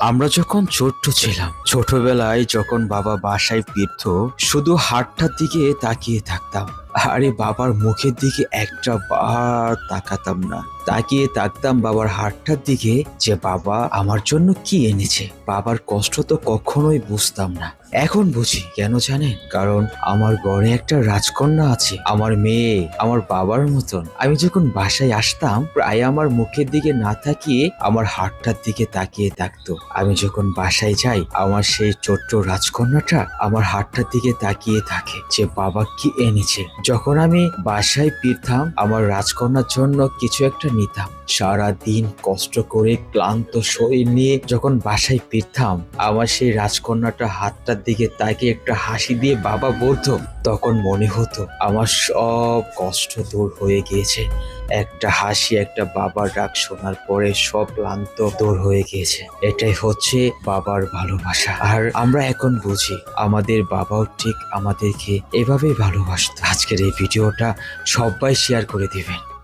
আমরা যখন ছোট্ট ছিলাম, ছোটবেলায় যখন বাবা বাসায় ফিরতো, শুধু হাতটার দিকে তাকিয়ে থাকতাম। আরে বাবার মুখের দিকে একটা বার তাকাতাম না। তাকিয়ে থাকতাম বাবার হাতটার দিকে, যে বাবা আমার জন্য কি এনেছে। বাবার কষ্ট তো কখনোই বুঝতাম না। এখন বুঝি কেন জানেন? কারণ আমার ঘরে একটা রাজকন্যা আছে, আমার মেয়ে আমার বাবার মতন। আমি যখন বাসায় আসতাম, প্রায় আমার মুখের দিকে না তাকিয়ে আমার হাতটার দিকে তাকিয়ে থাকতো। আমি যখন বাসায় যাই, আমার সেই ছোট্ট রাজকন্যাটা আমার হাতটার দিকে তাকিয়ে থাকে, যে বাবা কি এনেছে। যখন আমি বাসায় ফিরতাম, আমার রাজকন্যার জন্য কিছু একটা নিতাম। সারা দিন কষ্ট করে ক্লান্ত শরীর নিয়ে যখন বাসায় ফিরতাম, আমার সেই রাজকন্যাটা হাতটার দিকে তাকিয়ে একটা হাসি দিয়ে বাবা বলতো, তখন মনে হতো আমার সব কষ্ট দূর হয়ে গিয়েছে। একটা হাসি, একটা বাবার ডাক শোনার পরে সব ক্লান্ত দূর হয়ে গিয়েছে। এটাই হচ্ছে বাবার ভালোবাসা। আর আমরা এখন বুঝি আমাদের বাবাও ঠিক আমাদেরকে এভাবেই ভালোবাসতো। আজকের এই ভিডিওটা সবাই শেয়ার করে দিবেন।